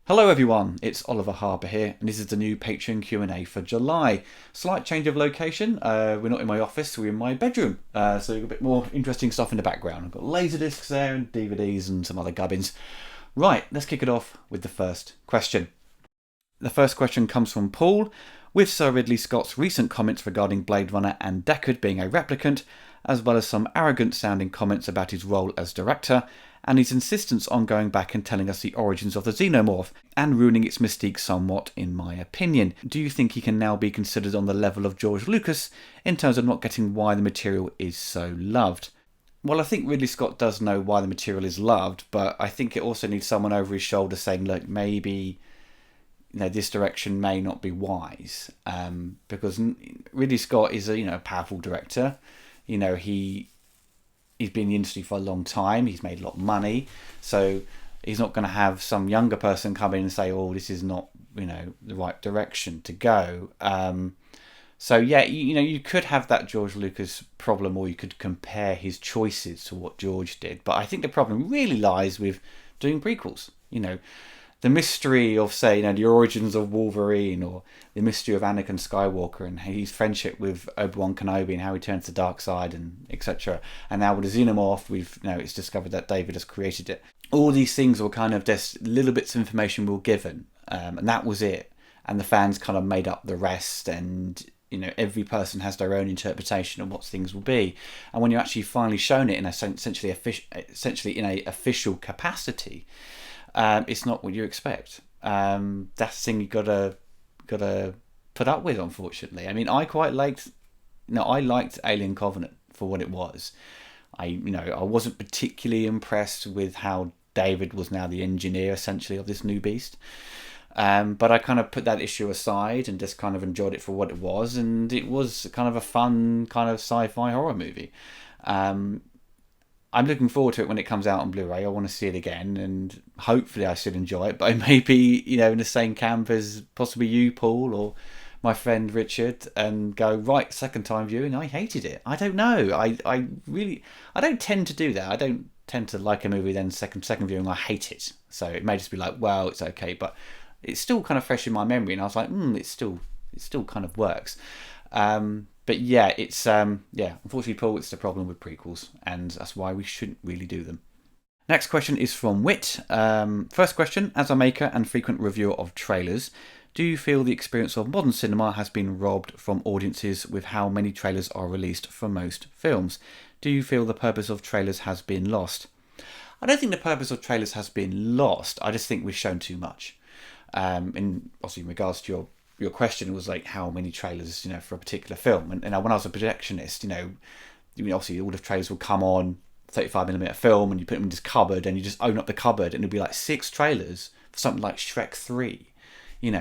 Hello everyone, it's Oliver Harper here, and this is the new Patreon Q&A for July. Slight change of location, we're not in my office, we're in my bedroom, so we've got a bit more interesting stuff in the background. I've got laser discs there and DVDs and some other gubbins. Right, let's kick it off with the first question. The first question comes from Paul. With Sir Ridley Scott's recent comments regarding Blade Runner and Deckard being a replicant, as well as some arrogant sounding comments about his role as director, and his insistence on going back and telling us the origins of the xenomorph, and ruining its mystique somewhat, in my opinion. Do you think he can now be considered on the level of George Lucas, in terms of not getting why the material is so loved? Well, I think Ridley Scott does know why the material is loved, but I think it also needs someone over his shoulder saying, look, maybe this direction may not be wise, because Ridley Scott is a powerful director. He's been in the industry for a long time. He's made a lot of money, so he's not going to have some younger person come in and say, "Oh, this is not the right direction to go." So yeah, you could have that George Lucas problem, or you could compare his choices to what George did. But I think the problem really lies with doing prequels. The mystery of, say, the origins of Wolverine, or the mystery of Anakin Skywalker and his friendship with Obi-Wan Kenobi and how he turns to the dark side, and etc. And now with the xenomorph, it's discovered that David has created it. All these things were kind of just little bits of information we were given, and that was it. And the fans kind of made up the rest, and every person has their own interpretation of what things will be. And when you're actually finally shown it in essentially in a official capacity, it's not what you expect. That's the thing you gotta put up with, unfortunately. I mean, I liked Alien Covenant for what it was. I wasn't particularly impressed with how David was now the engineer, essentially, of this new beast. But I kind of put that issue aside and just kind of enjoyed it for what it was, and it was kind of a fun kind of sci-fi horror movie. I'm looking forward to it when it comes out on Blu-ray. I want to see it again, and hopefully I should enjoy it. But I may be, in the same camp as possibly you, Paul, or my friend Richard, and go, right, second time viewing, I hated it. I don't know. I don't tend to do that. I don't tend to like a movie, then second viewing, I hate it. So it may just be like, well, it's okay, but it's still kind of fresh in my memory, and I was like, it still kind of works. But yeah, it's unfortunately, Paul, it's the problem with prequels, and that's why we shouldn't really do them. Next question is from Wit. First question: as a maker and frequent reviewer of trailers, do you feel the experience of modern cinema has been robbed from audiences with how many trailers are released for most films? Do you feel the purpose of trailers has been lost? I don't think the purpose of trailers has been lost. I just think we've shown too much. In regards to your question, was like how many trailers for a particular film, and when I was a projectionist, obviously all the trailers would come on 35mm film, and you put them in this cupboard, and you just open up the cupboard, and it'd be like 6 trailers for something like Shrek 3.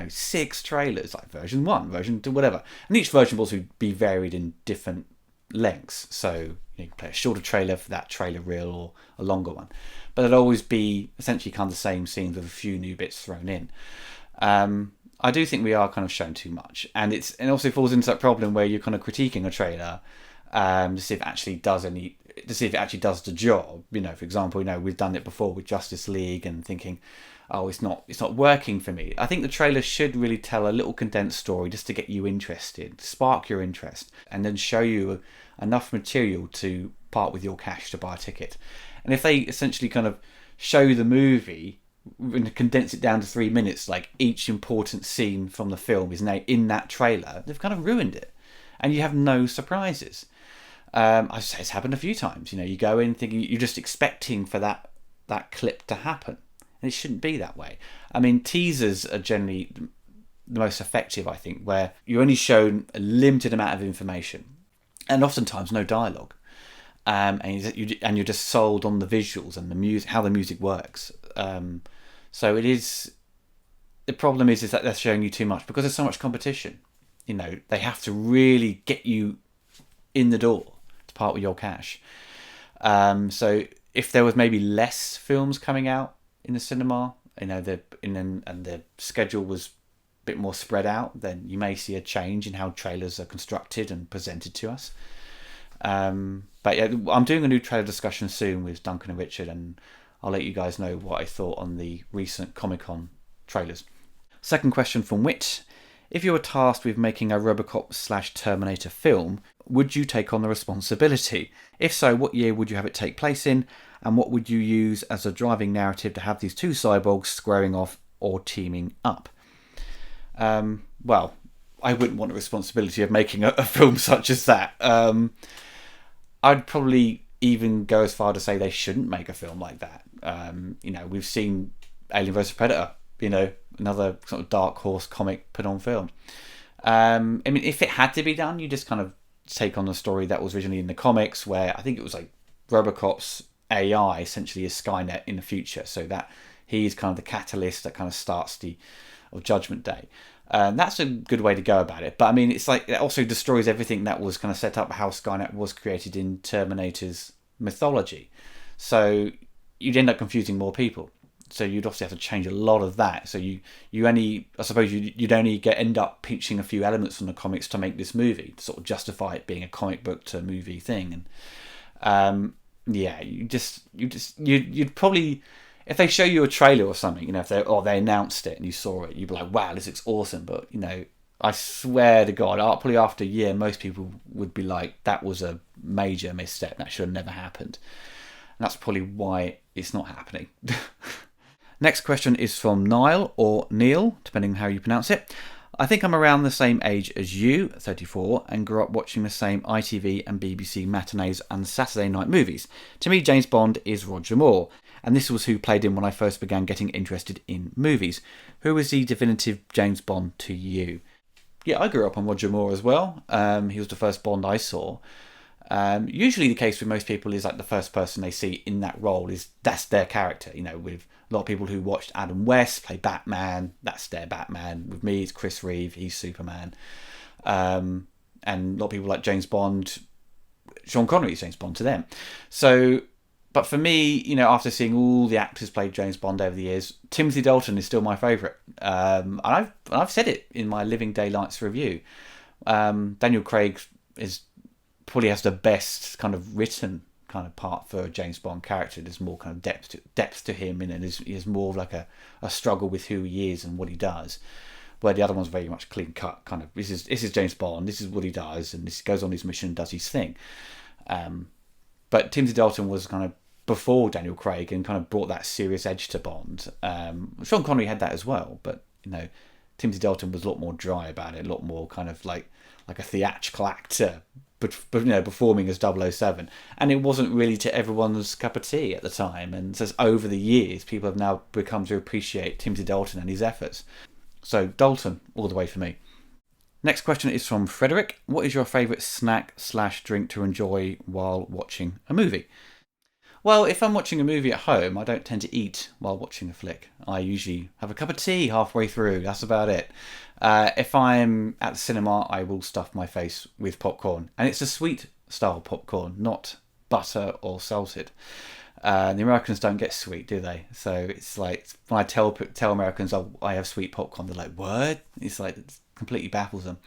6 trailers, like version 1, version 2, whatever, and each version will also be varied in different lengths. So you can play a shorter trailer for that trailer reel, or a longer one, but it'll always be essentially kind of the same scenes with a few new bits thrown in. I do think we are kind of shown too much, and also falls into that problem where you're kind of critiquing a trailer to see if it actually does the job. For example, we've done it before with Justice League, and thinking, oh, it's not working for me. I think the trailer should really tell a little condensed story just to get you interested, spark your interest, and then show you enough material to part with your cash to buy a ticket. And if they essentially kind of show the movie and condense it down to 3 minutes, like each important scene from the film is now in that trailer, they've kind of ruined it, and you have no surprises. I say it's happened a few times. You go in thinking you're just expecting for that clip to happen, and it shouldn't be that way. I mean, teasers are generally the most effective, I think, where you're only shown a limited amount of information, and oftentimes no dialogue, and you're just sold on the visuals and the music, how the music works. So it is. The problem is that they're showing you too much because there's so much competition. They have to really get you in the door to part with your cash. So if there was maybe less films coming out in the cinema, and the schedule was a bit more spread out, then you may see a change in how trailers are constructed and presented to us. But yeah, I'm doing a new trailer discussion soon with Duncan and Richard, and I'll let you guys know what I thought on the recent Comic-Con trailers. Second question from Wit. If you were tasked with making a Robocop/Terminator film, would you take on the responsibility? If so, what year would you have it take place in? And what would you use as a driving narrative to have these two cyborgs squaring off or teaming up? Well, I wouldn't want the responsibility of making a film such as that. I'd probably even go as far to say they shouldn't make a film like that. We've seen Alien vs Predator, another sort of dark horse comic put on film. If it had to be done, you just kind of take on the story that was originally in the comics, where I think it was like Robocop's AI essentially is Skynet in the future, so that he's kind of the catalyst that kind of starts of Judgment Day. That's a good way to go about it. But it's like it also destroys everything that was kind of set up how Skynet was created in Terminator's mythology. So you'd end up confusing more people. So you'd obviously have to change a lot of that. So you'd only end up pinching a few elements from the comics to make this movie to sort of justify it being a comic book to movie thing. And you'd probably, if they show you a trailer or something, if they announced it and you saw it, you'd be like, wow, this looks awesome. But I swear to God, probably after a year, most people would be like, that was a major misstep. That should have never happened. And that's probably why it's not happening. Next question is from Niall, or Neil, depending on how you pronounce it. I think I'm around the same age as you, 34, and grew up watching the same ITV and BBC matinees and Saturday night movies. To me, James Bond is Roger Moore, and this was who played him when I first began getting interested in movies. Who was the definitive James Bond to you? Yeah, I grew up on Roger Moore as well. He was the first Bond I saw. Usually the case with most people is like the first person they see in that role that's their character. With a lot of people who watched Adam West play Batman, that's their Batman. With me, it's Chris Reeve, he's Superman. And a lot of people like James Bond, Sean Connery is James Bond to them. So, but for me, after seeing all the actors play James Bond over the years, Timothy Dalton is still my favourite. And I've said it in my Living Daylights review. Daniel Craig probably has the best kind of written kind of part for a James Bond character. There's more kind of depth to him, and he has more of like a struggle with who he is and what he does. Where the other one's very much clean cut, kind of this is James Bond, this is what he does, and this goes on his mission and does his thing. But Timothy Dalton was kind of before Daniel Craig and kind of brought that serious edge to Bond. Sean Connery had that as well, but Timothy Dalton was a lot more dry about it, a lot more kind of like a theatrical actor, but performing as 007, and it wasn't really to everyone's cup of tea at the time. And just over the years, people have now become to appreciate Timothy Dalton and his efforts. So Dalton, all the way for me. Next question is from Frederick. What is your favourite snack/drink to enjoy while watching a movie? Well, if I'm watching a movie at home, I don't tend to eat while watching a flick. I usually have a cup of tea halfway through. That's about it. If I'm at the cinema, I will stuff my face with popcorn. And it's a sweet style popcorn, not butter or salted. The Americans don't get sweet, do they? So it's like, when I tell Americans I have sweet popcorn, they're like, what? It's like, it completely baffles them.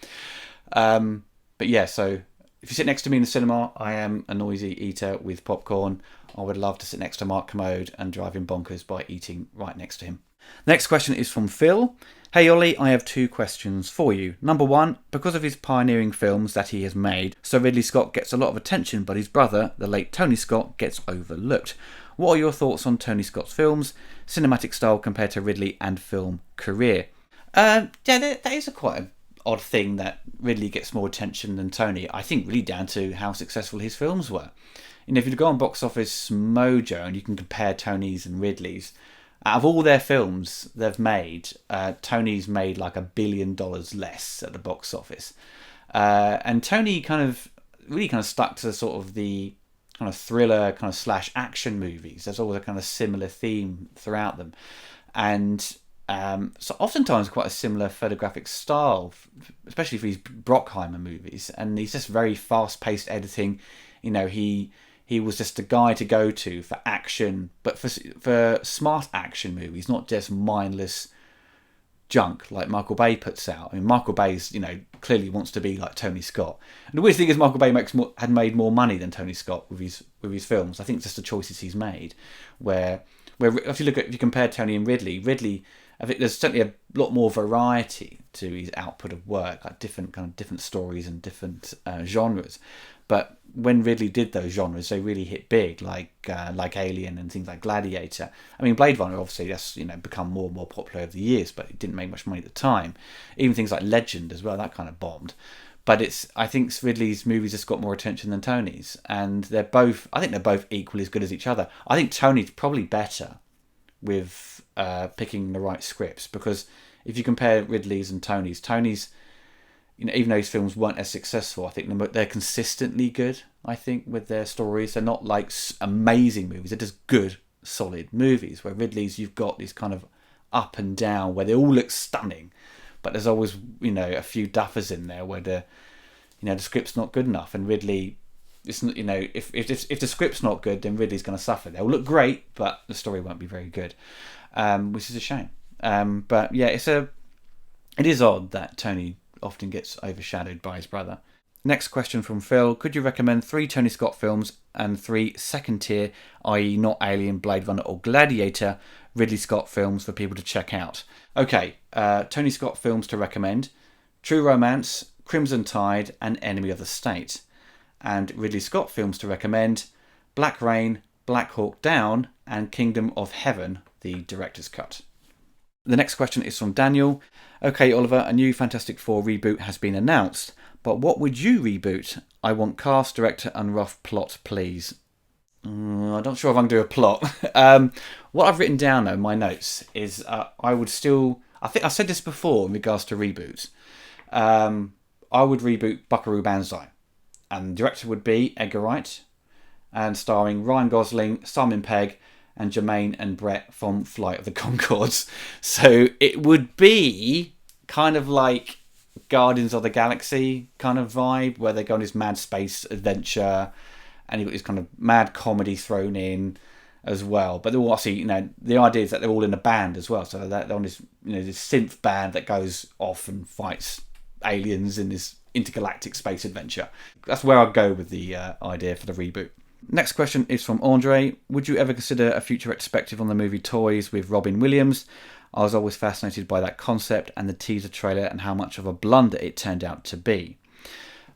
But yeah, so if you sit next to me in the cinema, I am a noisy eater with popcorn. I would love to sit next to Mark Commode and drive him bonkers by eating right next to him. Next question is from Phil. Hey Ollie, I have 2 questions for you. Number 1, because of his pioneering films that he has made, Sir Ridley Scott gets a lot of attention, but his brother, the late Tony Scott, gets overlooked. What are your thoughts on Tony Scott's films, cinematic style compared to Ridley and film career? That is quite an odd thing that Ridley gets more attention than Tony. I think really down to how successful his films were. If you go on Box Office Mojo and you can compare Tony's and Ridley's, out of all their films they've made, Tony's made like $1 billion less at the box office. And Tony kind of stuck to sort of the kind of thriller kind of slash action movies. There's always a kind of similar theme throughout them. And so oftentimes quite a similar photographic style, especially for his Brockheimer movies. And he's just very fast-paced editing. He was just a guy to go to for action, but for smart action movies, not just mindless junk like Michael Bay puts out. Michael Bay's, clearly wants to be like Tony Scott. And the weird thing is Michael Bay had made more money than Tony Scott with his films. I think it's just the choices he's made. Where if you compare Tony and Ridley I think there's certainly a lot more variety to his output of work, like different stories and different genres. But when Ridley did those genres, they really hit big, like Alien and things like Gladiator. I mean, Blade Runner, obviously, that's become more and more popular over the years, but it didn't make much money at the time. Even things like Legend as well, that kind of bombed. But I think Ridley's movies just got more attention than Tony's, and I think they're both equally as good as each other. I think Tony's probably better with picking the right scripts, because if you compare Ridley's and Tony's, even though his films weren't as successful, I think they're consistently good. I think with their stories, they're not like amazing movies; they're just good, solid movies. Where Ridley's, you've got these kind of up and down, where they all look stunning, but there's always a few duffers in there where the script's not good enough. And Ridley, it's not, if the script's not good, then Ridley's going to suffer. They'll look great, but the story won't be very good, which is a shame. But yeah, it is odd that Tony often gets overshadowed by his brother. Next question from Phil. Could you recommend 3 Tony Scott films and 3 second tier, i.e. not Alien, Blade Runner or Gladiator, Ridley Scott films for people to check out? Okay, Tony Scott films to recommend: True Romance, Crimson Tide and Enemy of the State. And Ridley Scott films to recommend: Black Rain, Black Hawk Down and Kingdom of Heaven, the director's cut. The next question is from Daniel. Okay, Oliver, a new Fantastic Four reboot has been announced, but what would you reboot? I want cast, director and rough plot, please. I'm not sure if I can do a plot. What I've written down, though, my notes, is I think I said this before in regards to reboots. I would reboot Buckaroo Banzai. And the director would be Edgar Wright, and starring Ryan Gosling, Simon Pegg, and Jermaine and Brett from Flight of the Conchords. So it would be kind of like Guardians of the Galaxy kind of vibe, where they go on this mad space adventure, and you've got this kind of mad comedy thrown in as well. But they're all obviously, the idea is that they're all in a band as well. So they're on this, this synth band that goes off and fights aliens in this intergalactic space adventure. That's where I'd go with the idea for the reboot. Next question is from Andre. Would you ever consider a future retrospective on the movie Toys with Robin Williams? I was always fascinated by that concept and the teaser trailer and how much of a blunder it turned out to be.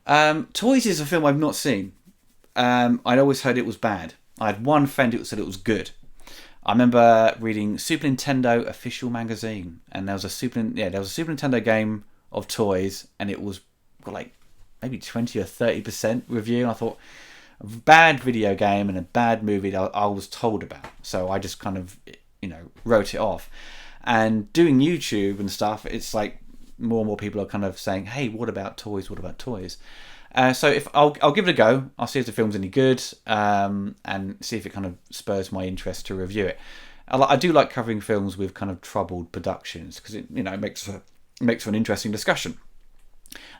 Toys is a film I've not seen. I'd always heard it was bad. I had one friend who said it was good. I remember reading Super Nintendo official magazine, and there was a Super Nintendo game of Toys, and it was got like maybe 20 or 30% review. And I thought, a bad video game and a bad movie that I was told about. So I just kind of, wrote it off. And doing YouTube and stuff, it's like more and more people are kind of saying, hey, what about Toys? What about Toys? So if I'll give it a go. I'll see if the film's any good, and see if it kind of spurs my interest to review it. I do like covering films with kind of troubled productions, because it makes for an interesting discussion.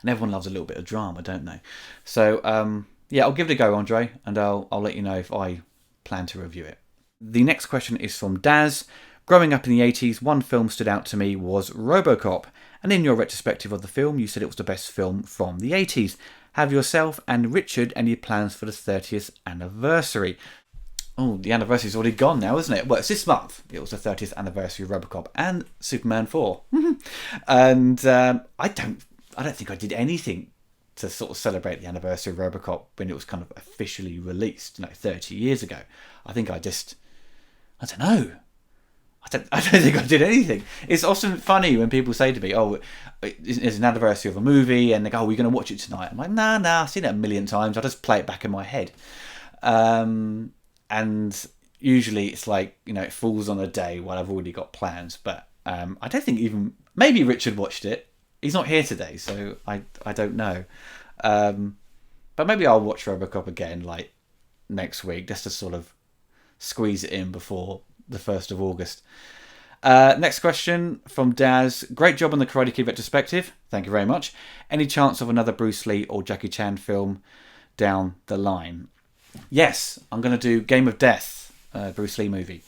And everyone loves a little bit of drama, don't they? So yeah, I'll give it a go, Andre, and I'll let you know if I plan to review it. The next question is from Daz. Growing up in the 80s, one film stood out to me was RoboCop, and in your retrospective of the film, you said it was the best film from the 80s. Have yourself and Richard any plans for the 30th anniversary? Oh, the anniversary's already gone now, isn't it? Well, it's this month. It was the 30th anniversary of RoboCop and Superman 4. And I don't think I did anything to sort of celebrate the anniversary of RoboCop when it was kind of officially released, 30 years ago. I think I don't know. I don't think I did anything. It's often funny when people say to me, oh, it's an anniversary of a movie, and they go, oh, we're going to watch it tonight. I'm like, nah, I've seen it a million times. I just play it back in my head. And usually it's like, it falls on a day when I've already got plans. But I don't think maybe Richard watched it. He's not here today, so I don't know. But maybe I'll watch RoboCop again, like, next week, just to sort of squeeze it in before the 1st of August. Next question from Daz. Great job on the Karate Kid retrospective. Thank you very much. Any chance of another Bruce Lee or Jackie Chan film down the line? Yes, I'm going to do Game of Death, Bruce Lee movie.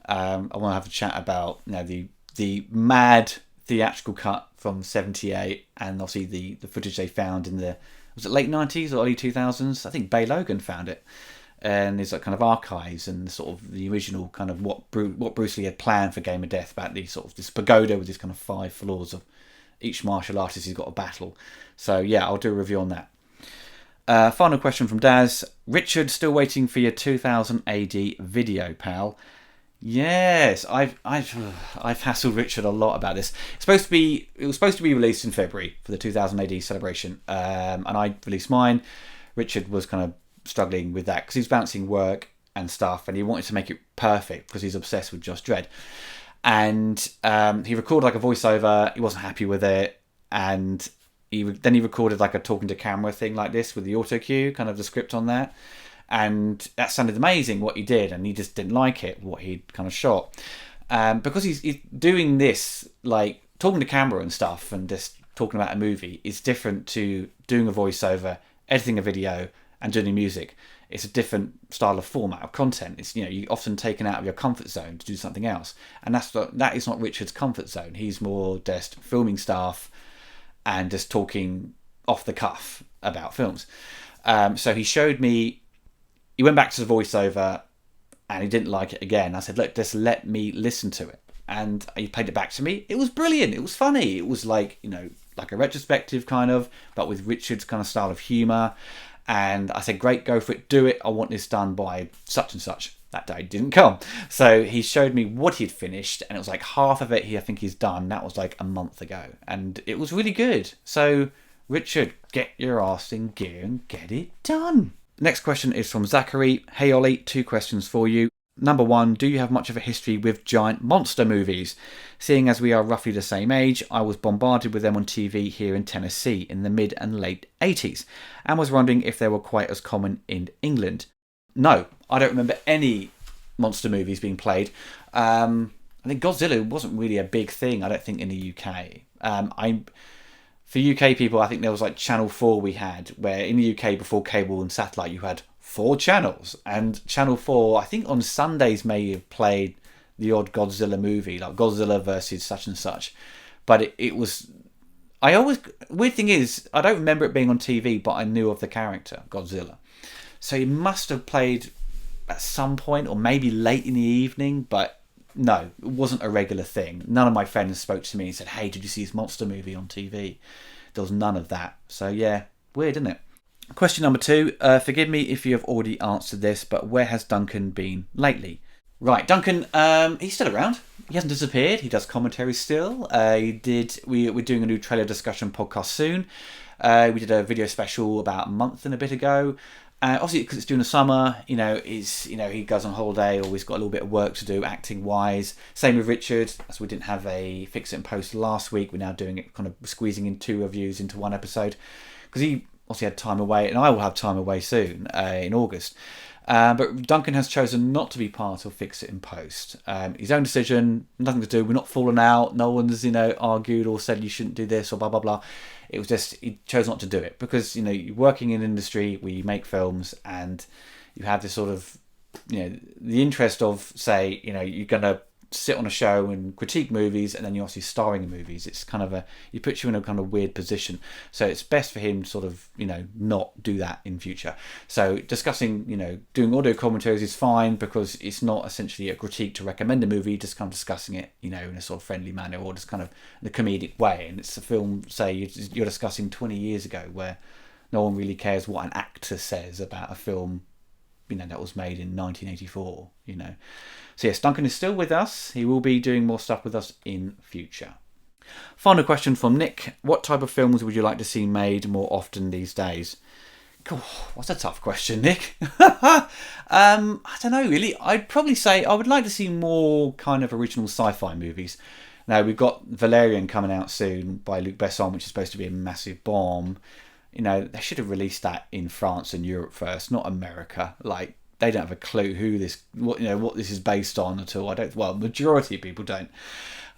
I want to have a chat about the mad theatrical cut from 78, and obviously the footage they found in was it late 90s or early 2000s? I think Bay Logan found it. and there's like kind of archives and sort of the original kind of what Bruce Lee had planned for Game of Death, about the sort of this pagoda with these kind of 5 floors of each martial artist he's got a battle. So yeah, I'll do a review on that. Final question from Daz. Richard, still waiting for your 2000 AD video, pal. Yes, I've hassled Richard a lot about this. It was supposed to be released in February for the 2000 AD celebration, and I released mine. Richard was kind of struggling with that because he's balancing work and stuff, and he wanted to make it perfect because he's obsessed with Just Dredd. And he recorded like a voiceover. He wasn't happy with it, and then he recorded like a talking to camera thing like this with the auto cue, kind of the script on that. And that sounded amazing what he did, and he just didn't like it, what he'd kind of shot. Because he's doing this, like talking to camera and stuff and just talking about a movie is different to doing a voiceover, editing a video and doing music. It's a different style of format of content. It's, you know, you're often taken out of your comfort zone to do something else. And that is not Richard's comfort zone. He's more just filming stuff and just talking off the cuff about films. So he showed me, he went back to the voiceover and he didn't like it again. I said, look, just let me listen to it. And he played it back to me. It was brilliant. It was funny. It was like, you know, like a retrospective kind of, but with Richard's kind of style of humour. And I said, great, go for it. Do it. I want this done by such and such. That day didn't come. So he showed me what he'd finished, and it was like half of it I think he's done. That was like a month ago. And it was really good. So, Richard, get your arse in gear and get it done. Next question is from Zachary. Hey Ollie, 2 questions for you. Number 1, do you have much of a history with giant monster movies? Seeing as we are roughly the same age, I was bombarded with them on TV here in Tennessee in the mid and late 80s, and was wondering if they were quite as common in England. No, I don't remember any monster movies being played. I think Godzilla wasn't really a big thing, I don't think, in the UK. For UK people, I think there was like Channel 4 we had, where in the UK before cable and satellite you had 4 channels, and Channel 4 I think on Sundays may have played the odd Godzilla movie, like Godzilla versus such and such, but it was, weird thing is I don't remember it being on TV, but I knew of the character Godzilla, so it must have played at some point or maybe late in the evening, but no, it wasn't a regular thing. None of my friends spoke to me and said, hey, did you see this monster movie on TV? There was none of that. So yeah, weird, isn't it? Question number 2. Forgive me if you have already answered this, but where has Duncan been lately? Right, Duncan, he's still around. He hasn't disappeared. He does commentary still. We're doing a new trailer discussion podcast soon. We did a video special about a month and a bit ago. Obviously, because it's during the summer, he goes on holiday, or he's got a little bit of work to do acting wise. Same with Richard, as we didn't have a fix it and post last week. We're now doing it, kind of squeezing in 2 reviews into 1 episode, because he obviously had time away, and I will have time away soon in August. But Duncan has chosen not to be part of Fix It and Post. His own decision, nothing to do. We're not falling out. No one's argued or said you shouldn't do this or blah blah blah. It was just he chose not to do it because you're working in an industry where you make films and you have this sort of the interest of, say, you're gonna sit on a show and critique movies, and then you're obviously starring in movies. It's kind of it puts you in a kind of weird position. So it's best for him to sort of not do that in future. So discussing doing audio commentaries is fine because it's not essentially a critique to recommend a movie, just kind of discussing it in a sort of friendly manner or just kind of in a comedic way. And it's a film, say you're discussing 20 years ago, where no one really cares what an actor says about a film that was made in 1984. So yes, Duncan is still with us. He will be doing more stuff with us in future. Final question from Nick. What type of films would you like to see made more often these days? God, what's a tough question, Nick? I don't know, really. I'd probably say I would like to see more kind of original sci-fi movies. Now, we've got Valerian coming out soon by Luc Besson, which is supposed to be a massive bomb. They should have released that in France and Europe first, not America. Like, they don't have a clue what this is based on at all. Majority of people don't.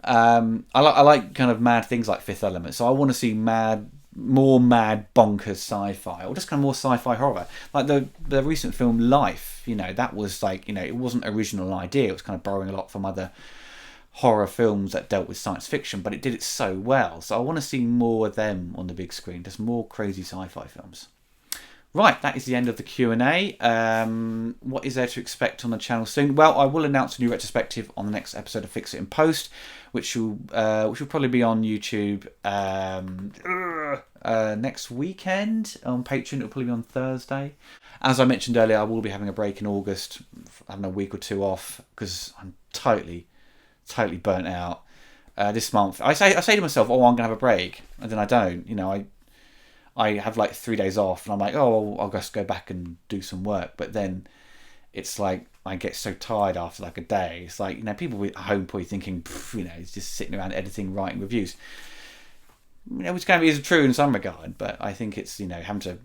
I like kind of mad things like Fifth Element, so I want to see more mad bonkers sci-fi, or just kind of more sci-fi horror. Like the recent film Life, that was like, it wasn't an original idea. It was kind of borrowing a lot from other horror films that dealt with science fiction, but it did it so well. So I want to see more of them on the big screen, just more crazy sci-fi films. Right, that is the end of the Q&A. What is there to expect on the channel soon? Well, I will announce a new retrospective on the next episode of Fix It in Post, which will probably be on YouTube next weekend. On Patreon, it'll probably be on Thursday. As I mentioned earlier, I will be having a break in August, having a week or two off, because I'm totally burnt out. This month, I say to myself, oh, I'm going to have a break, and then I don't. You know, I have like 3 days off, and I'm like, oh, I'll just go back and do some work. But then it's like I get so tired after like a day. It's like, you know, people at home probably thinking, you know, he's just sitting around editing, writing reviews. You know, which can be true in some regard, but I think it's, you know, having to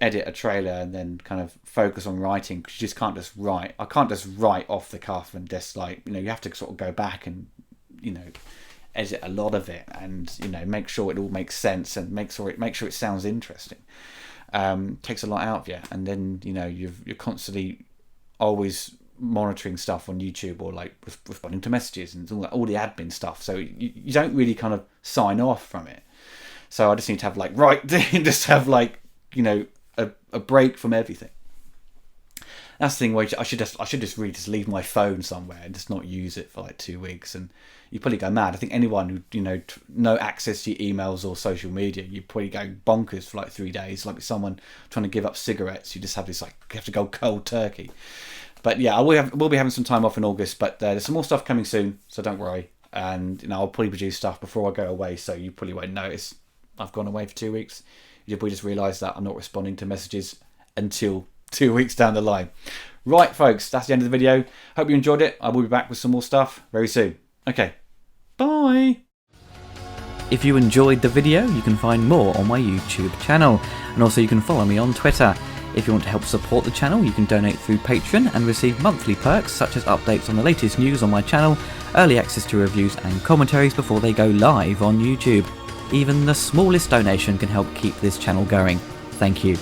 edit a trailer and then kind of focus on writing, because you just can't just write. I can't just write off the cuff and just like, you know, you have to sort of go back and, you know, edit a lot of it, and you know, make sure it all makes sense, and make sure it sounds interesting. Takes a lot out of you, and then, you know, you're constantly always monitoring stuff on YouTube, or like responding to messages and all the admin stuff. So you don't really kind of sign off from it. So I just need to have just have like, you know, a break from everything. That's the thing where I should just really just leave my phone somewhere and just not use it for like 2 weeks, and you probably go mad. I think anyone who, you know, no access to your emails or social media, you probably go bonkers for like 3 days. Like someone trying to give up cigarettes, you just have this, like, you have to go cold turkey. But yeah, we'll be having some time off in August, but there's some more stuff coming soon, so don't worry. And you know, I'll probably produce stuff before I go away, so you probably won't notice I've gone away for 2 weeks. You'll probably just realise that I'm not responding to messages until 2 weeks down the line. Right, folks, that's the end of the video. Hope you enjoyed it. I will be back with some more stuff very soon. Okay, bye. If you enjoyed the video, you can find more on my YouTube channel, and also you can follow me on Twitter. If you want to help support the channel, you can donate through Patreon and receive monthly perks such as updates on the latest news on my channel, early access to reviews and commentaries before they go live on YouTube. Even the smallest donation can help keep this channel going. Thank you.